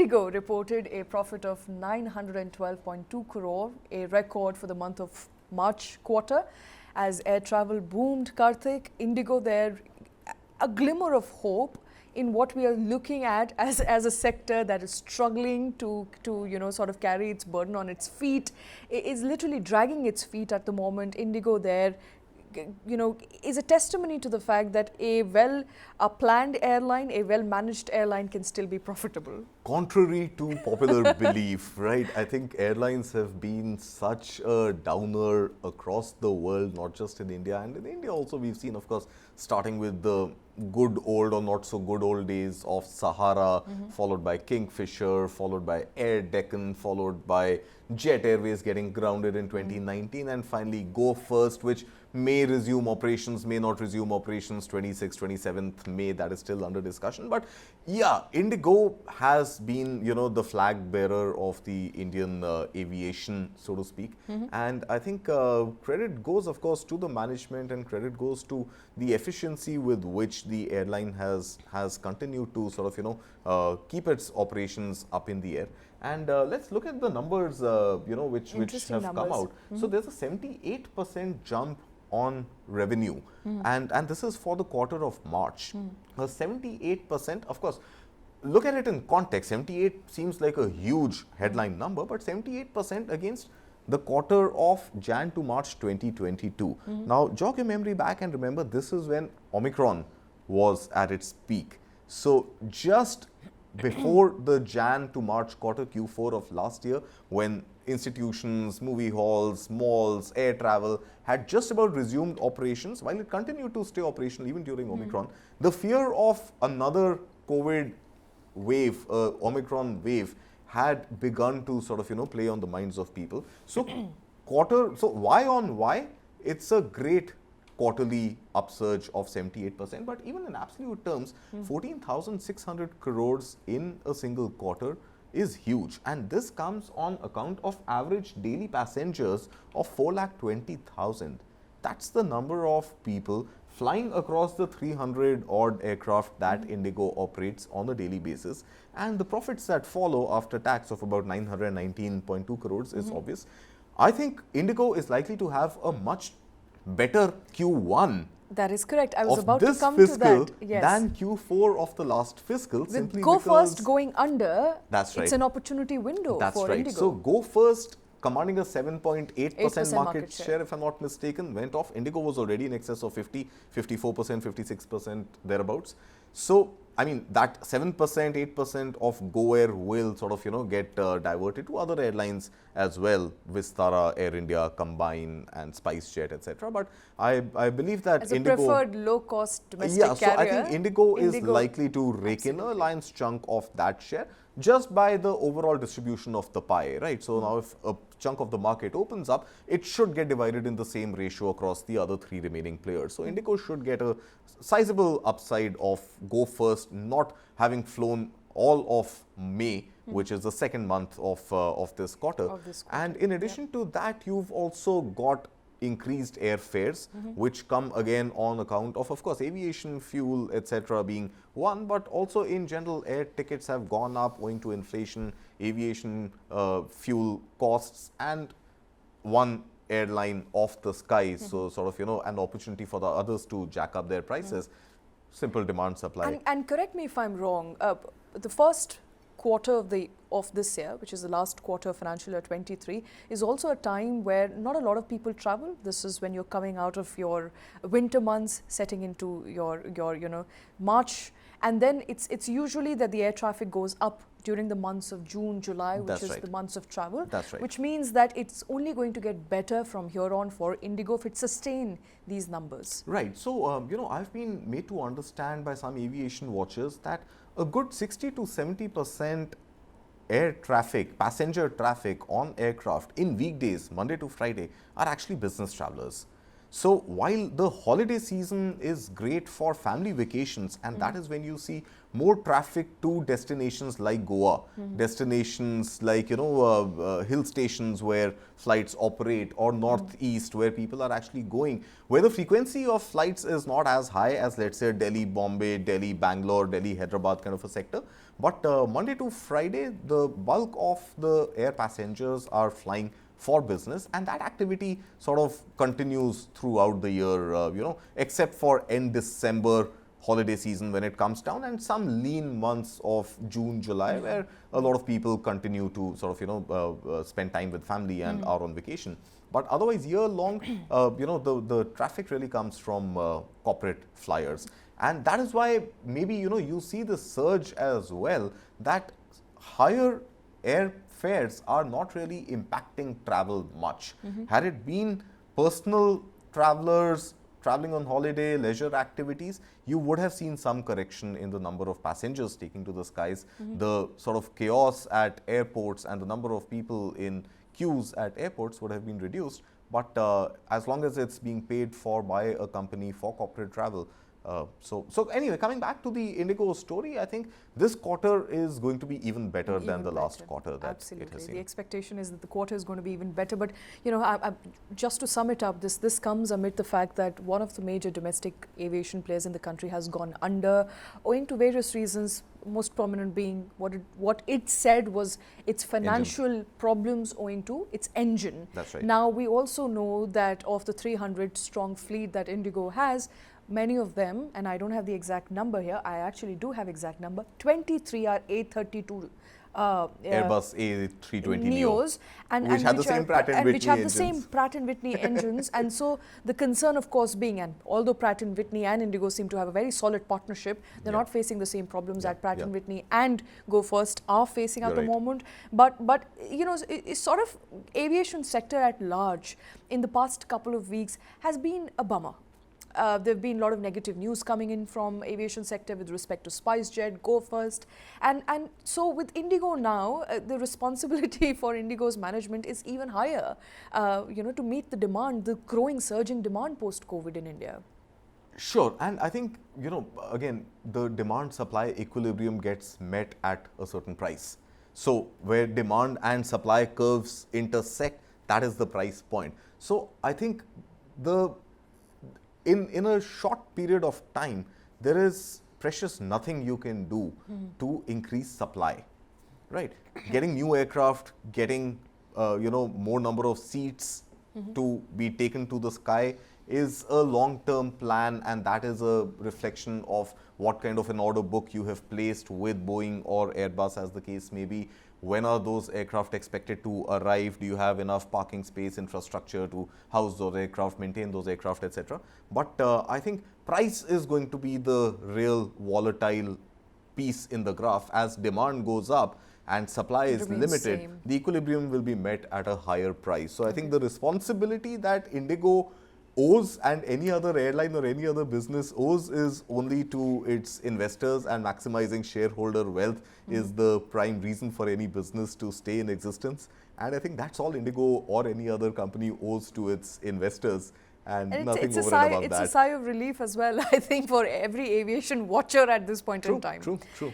IndiGo reported a profit of 912.2 crore, a record for the month of March quarter. As air travel boomed, Karthik, IndiGo there, a glimmer of hope in what we are looking at as a sector that is struggling to sort of carry its burden on its feet, is literally dragging its feet at the moment. IndiGo there, is a testimony to the fact that a planned airline, a well-managed airline can still be profitable. Contrary to popular belief, right? I think airlines have been such a downer across the world, not just in India. And in India also we've seen, of course, starting with the good old or not so good old days of Sahara, followed by Kingfisher, followed by Air Deccan, followed by Jet Airways getting grounded in 2019, and finally Go First, which may resume operations, may not resume operations 26th, 27th May. That is still under discussion. But yeah, IndiGo has been, the flag bearer of the Indian aviation, so to speak. And I think credit goes, of course, to the management, and credit goes to the efficiency with which the airline has continued to sort of, keep its operations up in the air. And let's look at the numbers, which have come out. So there's a 78% jump on revenue, and this is for the quarter of March. 78%, of course, look at it in context. 78 seems like a huge headline number, but 78% against the quarter of Jan to March 2022. Now, jog your memory back and remember, this is when Omicron was at its peak. So just before the Jan to March quarter, Q4 of last year, when institutions, movie halls, malls, air travel had just about resumed operations, while it continued to stay operational even during Omicron, the fear of another COVID wave, Omicron wave, had begun to sort of, play on the minds of people. So Y on Y, it's a great quarterly upsurge of 78%, but even in absolute terms, 14,600 crores in a single quarter is huge, and this comes on account of average daily passengers of 4,20,000. That's the number of people flying across the 300 odd aircraft that IndiGo operates on a daily basis, and the profits that follow after tax of about 919.2 crores is obvious. I think IndiGo is likely to have a much better Q1. That is correct. I was about to come to that. Yes. Than Q4 of the last fiscal. With Go First going under, that's right, it's an opportunity window for right. IndiGo. So Go First, commanding a 7.8% market share, if I'm not mistaken, went off. IndiGo was already in excess of 50, 54%, 56%, thereabouts. So, I mean, that 7%, 8% of Go Air will sort of, get diverted to other airlines as well, Vistara, Air India, Combine and SpiceJet, etc. But I believe that as a IndiGo, preferred low-cost domestic carrier, so I think IndiGo is likely to rake in a lion's chunk of that share just by the overall distribution of the pie, right? So now if a chunk of the market opens up, it should get divided in the same ratio across the other three remaining players. So IndiGo should get a sizable upside of Go First not having flown all of May, which is the second month of this quarter. And in addition to that, you've also got increased airfares, which come again on account of course, aviation fuel, etc. being one, but also in general, air tickets have gone up owing to inflation, aviation fuel costs, and one airline off the skies. So sort of, an opportunity for the others to jack up their prices. Simple demand supply. And correct me if I'm wrong, the first quarter of this year, which is the last quarter of financial year 23, is also a time where not a lot of people travel. This is when you're coming out of your winter months, setting into your March, and then it's usually that the air traffic goes up during the months of June, July, which is the months of travel. That's right. Which means that it's only going to get better from here on for IndiGo if it sustain these numbers. Right. So, I've been made to understand by some aviation watchers that a good 60 to 70% air traffic, passenger traffic on aircraft in weekdays, Monday to Friday, are actually business travelers. So while the holiday season is great for family vacations, and that is when you see more traffic to destinations like Goa, destinations like, hill stations where flights operate, or northeast where people are actually going, where the frequency of flights is not as high as, let's say, Delhi, Bombay, Delhi, Bangalore, Delhi, Hyderabad kind of a sector. But Monday to Friday, the bulk of the air passengers are flying for business, and that activity sort of continues throughout the year, except for end December holiday season when it comes down, and some lean months of June, July, where a lot of people continue to sort of, spend time with family and are on vacation. But otherwise, year long, the traffic really comes from corporate flyers. And that is why maybe, you see the surge as well, that higher air fares are not really impacting travel much. Had it been personal travelers traveling on holiday, leisure activities, you would have seen some correction in the number of passengers taking to the skies. The sort of chaos at airports and the number of people in queues at airports would have been reduced. But as long as it's being paid for by a company for corporate travel, so anyway, coming back to the IndiGo story, I think this quarter is going to be even better than the last quarter that Absolutely. it has seen. The expectation is that the quarter is going to be even better. But, just to sum it up, this comes amid the fact that one of the major domestic aviation players in the country has gone under, owing to various reasons, most prominent being what it said was its financial problems owing to its engine. That's right. Now, we also know that of the 300-strong fleet that IndiGo has, many of them, and I don't have the exact number here, I actually do have exact number, 23 are A320 Airbus A320 Neos, which have the same Pratt and Whitney which have the engines. same Pratt and Whitney engines. And so the concern, of course, being, and although Pratt and Whitney and IndiGo seem to have a very solid partnership, they're not facing the same problems that Pratt and Whitney and Go First are facing at the moment. But it's sort of aviation sector at large in the past couple of weeks has been a bummer. There have been a lot of negative news coming in from aviation sector with respect to SpiceJet, Go First, and so with IndiGo now, the responsibility for IndiGo's management is even higher, to meet the demand, the growing surging demand post-COVID in India. Sure, and I think, again, the demand-supply equilibrium gets met at a certain price. So where demand and supply curves intersect, that is the price point. So I think in a short period of time, there is precious nothing you can do to increase supply, right? Getting new aircraft, getting more number of seats to be taken to the sky is a long-term plan, and that is a reflection of what kind of an order book you have placed with Boeing or Airbus, as the case may be. When are those aircraft expected to arrive? Do you have enough parking space, infrastructure to house those aircraft, maintain those aircraft, etc.? But I think price is going to be the real volatile piece in the graph. As demand goes up and supply is limited, the equilibrium will be met at a higher price. So I think the responsibility that IndiGo owes, and any other airline or any other business owes, is only to its investors, and maximizing shareholder wealth is the prime reason for any business to stay in existence. And I think that's all IndiGo or any other company owes to its investors, and nothing over and above that. It's a sigh of relief as well, I think, for every aviation watcher at this point in time. True.